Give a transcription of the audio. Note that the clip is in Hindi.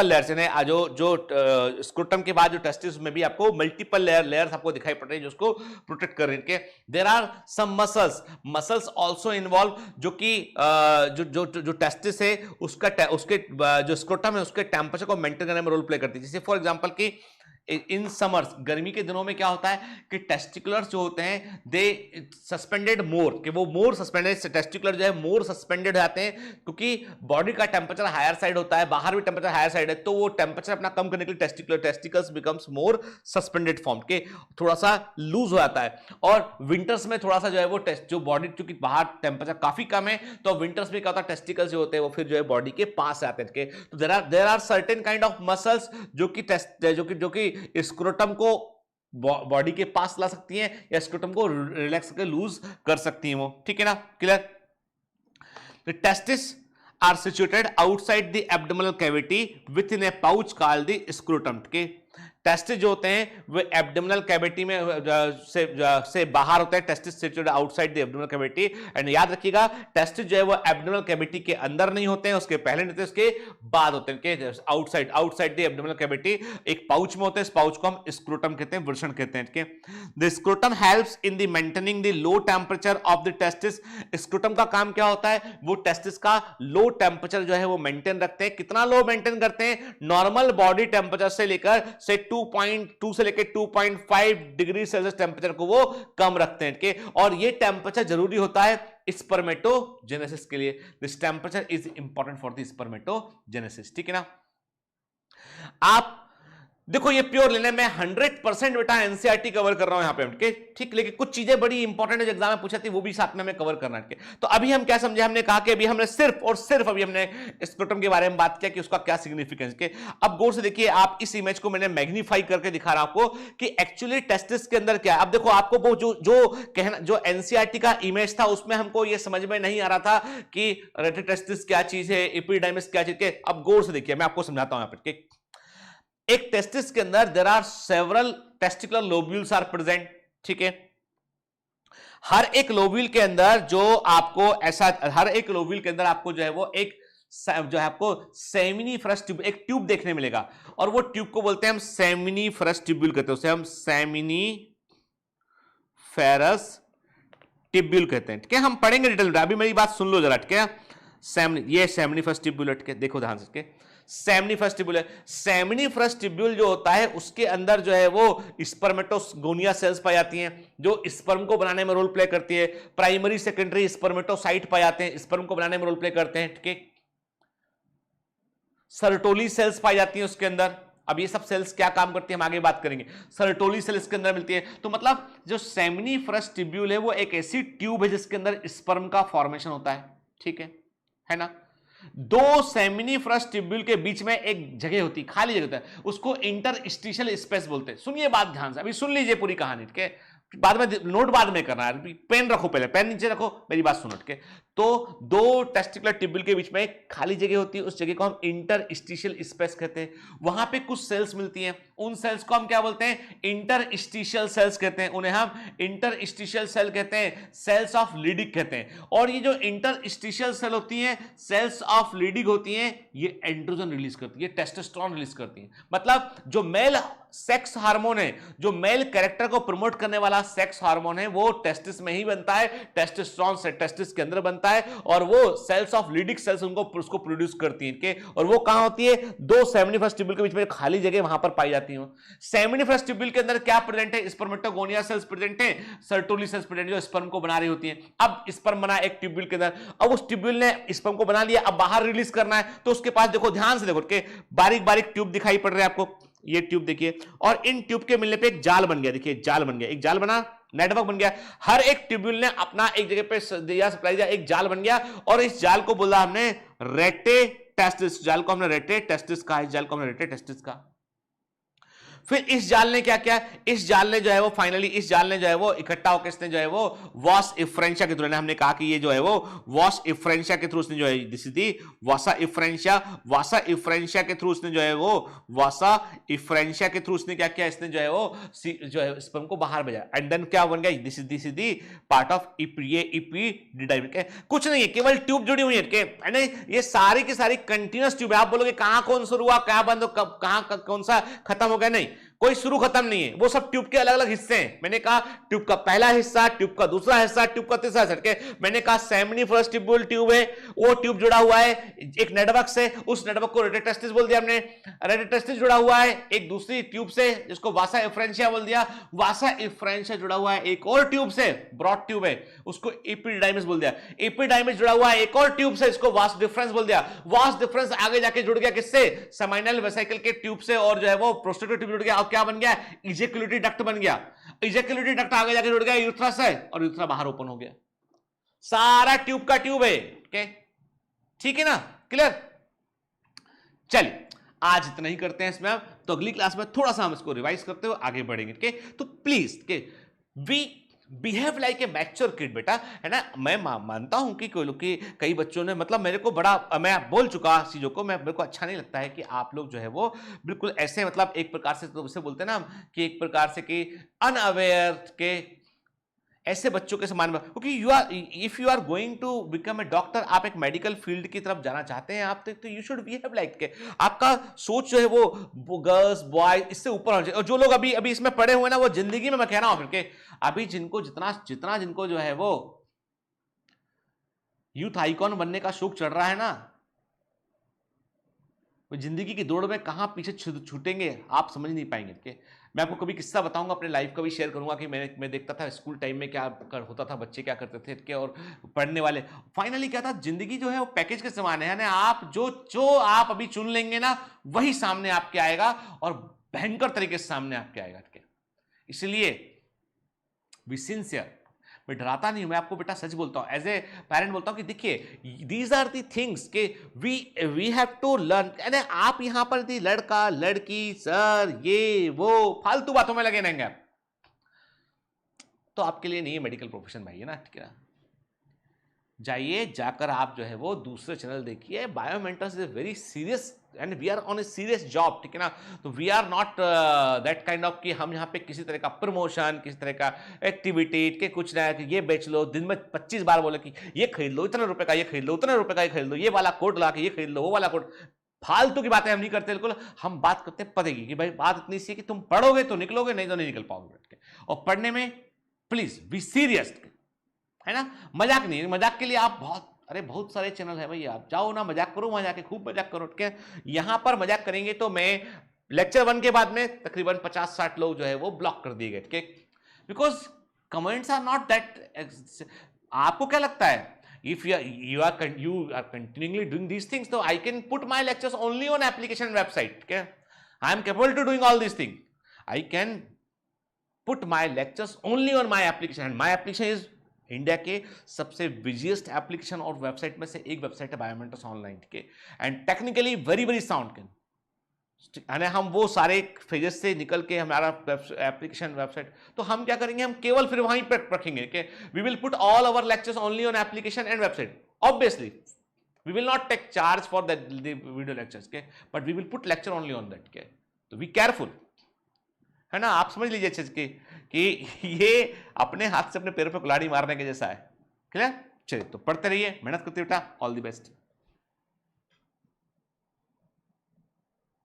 लेयर्स, यानी जो जो स्क्रोटम के बाद जो टेस्टिस में भी आपको मल्टीपल लेयर्स आपको दिखाई पड़ रही है जो उसको प्रोटेक्ट कर रही है। There are some muscles also involve, जो कि जो जो जो टेस्टिस है उसका उसके जो स्क्रोटम है उसके टेम्परेचर को मेंटेन करने में रोल प्ले करती है। जैसे फॉर एग्जांपल कि इन समर्स, गर्मी के दिनों में क्या होता है कि टेस्टिकुलर्स जो होते हैं दे सस्पेंडेड मोर, कि वो मोर सस्पेंडेड, टेस्टिकुलर जो है मोर सस्पेंडेड जाते हैं, क्योंकि बॉडी का टेम्परेचर हायर साइड होता है, बाहर भी टेम्परेचर हायर साइड है, तो वो टेम्परेचर अपना कम करने के लिए testicles becomes more suspended form के, थोड़ा सा लूज हो जाता है। और विंटर्स में थोड़ा सा जो है वो जो बॉडी, क्योंकि बाहर टेम्परेचर काफी कम है, तो विंटर्स में क्या होता है टेस्टिकल्स जो होते हैं वो फिर जो है बॉडी के पास आते हैं। तो there are certain kind of muscles जो कि स्क्रोटम को बॉडी के पास ला सकती हैं या स्क्रोटम को रिलैक्स करके लूज कर सकती हैं वो, ठीक है ना, clear. The testis are situated outside the abdominal cavity within a pouch called the scrotum. के टेस्टिस जो होते हैं वो एब्डोमिनल कैविटी में से बाहर होते हैं, testis situated outside the abdominal cavity. And याद रखिएगा टेस्टिस जो है वो एब्डोमिनल कैविटी के अंदर नहीं होते हैं, उसके पहले नहीं होते, उसके बाद होते हैं, आउटसाइड द एब्डोमिनल कैविटी, एक पाउच में होते हैं, इस पाउच को हम स्क्रोटम कहते हैं, वृषण कहते हैं। The scrotum helps in the maintaining the low temperature of the testis. Scrotum का काम क्या होता है, वो टेस्टिस का लो टेम्परेचर जो है वो मेंटेन रखते हैं। कितना लो मेंटेन करते हैं, नॉर्मल बॉडी टेम्परेचर से लेकर से 2.2 से लेकर 2.5 डिग्री सेल्सियस टेम्परेचर को वो कम रखते हैं। और ये टेम्परेचर जरूरी होता है स्पर्मेटोजेनेसिस के लिए। This temperature is important for the spermatogenesis, ठीक है ना। आप देखो ये प्योर लेने में 100% बेटा एनसीईआरटी कवर कर रहा हूं यहां पे, ठीक, लेकिन कुछ चीजें बड़ी इंपॉर्टेंट है जो एग्जाम में पूछा थी वो भी साथ में हमें कवर करना है। तो अभी हम क्या समझे, हमने कहा कि अभी हमने सिर्फ और सिर्फ अभी हमने स्क्रोटम के बारे में बात किया कि उसका क्या सिग्निफिकेंस के। अब गौर से देखिए, आप इस इमेज को मैंने मैग्नीफाई करके दिखा रहा हूं आपको कि एक्चुअली टेस्टिस के अंदर क्या है। अब देखो आपको वो जो कहना, जो एनसीईआरटी का इमेज था उसमें हमको ये समझ में नहीं आ रहा था कि टेस्टिस क्या चीज है, एपिडाइमिस क्या चीज है। अब गौर से देखिए, मैं आपको समझाता हूं यहां पर। एक टेस्टिस के अंदर there are several testicular lobules are present, ठीक है। हर एक लोब्यूल के अंदर जो आपको ऐसा, हर एक लोब्यूल के अंदर आपको जो है वो एक जो है आपको सेमिनिफरस ट्यूब, एक ट्यूब देखने मिलेगा, और वो ट्यूब को बोलते हैं हम सेमिनिफरस ट्यूब्यूल कहते हैं, उसे हम सेमिनिफेरस ट्यूब्यूल कहते हैं, ठीक है। हम पढ़ेंगे डिटेल में, अभी मेरी बात सुन लो जरा, ठीक है। ये सेमिनिफरस ट्यूब्यूल, देखो ध्यान से, सेमिनिफरस ट्यूब्यूल है। सेमिनिफरस ट्यूब्यूल जो होता है उसके अंदर जो है वो स्पर्मेटोगोनिया सेल्स पाई जाती हैं जो स्पर्म को बनाने में रोल प्ले करती है। प्राइमरी सेकेंडरी स्पर्मेटोसाइट पाए जाते हैं, स्पर्म को बनाने में रोल प्ले करते हैं, ठीक है। सर्टोली सेल्स पाई जाती हैं उसके अंदर। अब ये सब सेल्स क्या काम करती है हम आगे बात करेंगे। सर्टोली सेल इसके अंदर मिलती है। तो मतलब जो सेमिनिफरस ट्यूब्यूल है वो एक ऐसी ट्यूब है जिसके अंदर स्पर्म का फॉर्मेशन होता है, ठीक है ना। दो सेमिनिफरस ट्यूब्यूल के बीच में एक जगह होती है, खाली जगह होता है, उसको इंटरस्टिशियल स्पेस बोलते हैं। सुनिए बात ध्यान से, अभी सुन लीजिए पूरी कहानी, ठीक है। बाद में नोट बाद में करना है, पेन रखो, पहले पेन नीचे रखो, मेरी बात सुनो, ठीक है। तो दो टेस्टिकुलर ट्यूब्यूल के बीच में एक खाली जगह होती है, उस जगह को हम इंटरस्टिशियल स्पेस कहते हैं। वहां पे कुछ सेल्स मिलती हैं, उन सेल्स को हम क्या बोलते हैं, इंटरस्टिशियल सेल्स कहते हैं। उन्हें हम इंटरस्टिशियल सेल कहते हैं, सेल्स ऑफ लीडिक कहते हैं। और ये जो इंटरस्टिशियल सेल होती हैं, सेल्स ऑफ लीडिक होती हैं, ये एंड्रोजन रिलीज करती है, टेस्टोस्टेरोन रिलीज करती है। मतलब जो मेल सेक्स हार्मोन है, जो मेल कैरेक्टर को प्रमोट करने वाला सेक्स हार्मोन है, वो टेस्टिस में ही बनता है, टेस्टोस्टेरोन से टेस्टिस के अंदर बनता है, और वो सेल्स ऑफ लीडिक सेल्स उसको प्रोड्यूस करती हैं। और वो कहां होती है, दो सेमिनिफरस ट्यूब्यूल के बीच में खाली जगह वहां पर पाई जाती है। सेमिनिफरस ट्यूब्यूल के अंदर क्या प्रेजेंट है, स्पर्मेटोगोनिया सेल्स प्रेजेंट है, सर्टोली सेल्स प्रेजेंट जो स्पर्म को बना रही होती हैं। अब स्पर्म बना एक ट्यूब्यूल के अंदर, अब उस ट्यूब्यूल ने स्पर्म को बना लिया, अब बाहर रिलीज करना है, तो उसके पास देखो, ध्यान से देखो कि बारीक बारीक ट्यूब दिखाई पड़ रहे हैं आपको, ये ट्यूब देखिए, और इन ट्यूब के मिलने पे एक जाल बन गया, देखिए जाल बन गया, एक जाल बना, नेटवर्क बन गया। हर एक ट्यूब्यूल ने अपना एक जगह पे दिया, सप्लाई दिया, एक जाल बन गया, और इस जाल को बोला हमने रेटे टेस्टिस, जाल को हमने रेटे टेस्टिस कहा, इस जाल को हमने रेटे टेस्टिस कहा। फिर इस जाल ने क्या किया, इस जाल ने जो है वो फाइनली इस जाल ने जो है वो इकट्ठा होकर इसने जो है वो वास इफ्रेंशिया के थ्रू, हमने कहा कि ये जो है वो वास इफ्रेंशिया के थ्रू उसने जो है दिस इज दी वासा इफ्रेंशिया के थ्रू उसने जो है वो वासा इफ्रेंशिया के थ्रू उसने क्या किया, इसने जो है वो जो है स्पर्म को बाहर भेजा एंड देन क्या बन गया, this is the part of epididymis के कुछ नहीं है, केवल ट्यूब जुड़ी हुई है के, ये सारी की सारी कंटिन्यूअस ट्यूब है। आप बोलोगे कहां कौन शुरू हुआ, क्या बंद, कब कहां कौन सा खत्म हो गया, नहीं, कोई शुरू खत्म नहीं है, वो सब ट्यूब के अलग अलग हिस्से हैं। मैंने कहा ट्यूब का पहला हिस्सा, ट्यूब का दूसरा हिस्सा, ट्यूब का तीसरा हिस्सा के, मैंने कहा सेमिनिफरस ट्यूब्यूल ट्यूब है, वो ट्यूब जुड़ा हुआ है एक नेटवर्क से, उस नेटवर्क को रेडियोटेस्टिस बोल दिया हमने, रेडियोटेस्टिस जुड़ा हुआ है एक दूसरी ट्यूब से जिसको वासा इफ्रेंशिया बोल दिया, वासा इफ्रेंशिया जुड़ा हुआ है एक और ट्यूब से, ब्रॉड ट्यूब है उसको एपिडाइमिस बोल दिया, एपिडाइमिस जुड़ा हुआ है एक और ट्यूब से इसको वास डिफरेंस बोल दिया, वास डिफरेंस आगे जाके जुड़ गया किससे, सेमाइनल वेसिकल के ट्यूब से, और जो है वो प्रोस्टेटिव ट्यूब जुड़ गया, क्या बन गया, इजैक्युलेटरी डक्ट बन गया, इजैक्युलेटरी डक्ट आगे जाके जुड़ गया यूरेथ्रस है और यूरेथ्रा बाहर ओपन हो गया, सारा ट्यूब का ट्यूब है, ठीक है ना, क्लियर। चलिए आज इतना ही करते हैं इसमें, तो अगली क्लास में थोड़ा सा हम इसको रिवाइज करते हुए आगे बढ़ेंगे, तो please we behave like a mature kid बेटा, है ना। मैं मानता हूं कि कई बच्चों ने, मतलब मेरे को बड़ा, मैं बोल चुका चीजों को, मेरे को अच्छा नहीं लगता है कि आप लोग जो है वो बिल्कुल ऐसे, मतलब एक प्रकार से, तो उसे बोलते हैं ना हम कि एक प्रकार से कि अनअवेयर के ऐसे बच्चों के समान, क्योंकि if you are going to become a doctor, आप एक मेडिकल फील्ड की तरफ जाना चाहते हैं आप, तो यू शुड बिहेव लाइक के, आपका सोच जो है वो गर्ल्स बॉय इससे ऊपर होना चाहिए। और जो लोग अभी अभी इसमें पड़े हुए ना, वो जिंदगी में मैं कह रहा हूं फिर के, अभी जिनको जितना जिनको जो है वो यूथ आइकॉन बनने का शौक चढ़ रहा है ना, वो जिंदगी की दौड़ में कहां पीछे छूटेंगे आप समझ नहीं पाएंगे के। मैं आपको कभी किस्सा बताऊंगा, अपने लाइफ का भी शेयर करूंगा कि मैं देखता था स्कूल टाइम में क्या होता था, बच्चे क्या करते थे के, और पढ़ने वाले, फाइनली क्या था, जिंदगी जो है वो पैकेज के समान है ना, आप जो आप अभी चुन लेंगे ना, वही सामने आपके आएगा और भयंकर तरीके से सामने आपके आएगा। इसलिए बी सिंसियर, मैं डराता नहीं हूं, मैं आपको बेटा सच बोलता हूं, एज ए पेरेंट बोलता हूं कि देखिए दीज आर दी थिंग्स के वी हैव टू लर्न। अरे आप यहां पर दी लड़का लड़की सर ये वो फालतू बातों में लगे रहेंगे आप, तो आपके लिए नहीं है मेडिकल प्रोफेशन भाई, है ना, ठीक है। जाइए, जाकर आप जो है वो दूसरे चैनल देखिए, Biomentors is very serious and we are on a serious job, ठीक है ना। तो we are not that kind of कि हम यहाँ पे किसी तरह का प्रमोशन, किसी तरह का एक्टिविटी के कुछ ना, कि ये बेच लो, दिन में 25 बार बोले कि ये खरीद लो इतने रुपए का, ये खरीद लो उतने रुपए का, ये खरीद लो, ये वाला कोट ला के ये खरीद लो, वो वाला कोट, फालतू की बातें हम नहीं करते बिल्कुल। हम बात करते हैं पते की, कि भाई बात इतनी सी है कि तुम पढ़ोगे तो निकलोगे, नहीं तो नहीं निकल पाओगे बैठ के। और पढ़ने में प्लीज बी सीरियस, है ना, मजाक नहीं, मजाक के लिए आप बहुत सारे चैनल है भाई, आप जाओ ना, मजाक करो, वहां जाके खूब मजाक करो, ठीक है। यहां पर मजाक करेंगे तो मैं लेक्चर 1 के बाद में तकरीबन 50-60 लोग जो है वो ब्लॉक कर दिए गए, ठीक है, because comments are not that. आपको क्या लगता है, if you are continually doing these things, so I can put my lectures only on application website, okay, I am capable to doing all these things, I can put my lectures only on my application, and my application is India के सबसे बिजिएस्ट एप्लीकेशन और वेबसाइट में से एक वेबसाइट है बायोमेंटर्स ऑनलाइन के, and technically very very sound can, हम वो सारे फेजेस से निकल के हमारा एप्लीकेशन वेबसाइट, तो हम क्या करेंगे, हम केवल फिर वहीं पर रखेंगे कि we will put all our lectures only on application and website. Obviously we will not take charge for that video lectures के, but we will put lecture only on that के, तो बी केयरफुल, है ना। आप समझ लीजिए अच्छे से कि ये अपने हाथ से अपने पैरों पे कुल्हाड़ी मारने के जैसा है, क्लियर। चलिए, तो पढ़ते रहिए, मेहनत करते बेटा, ऑल द बेस्ट।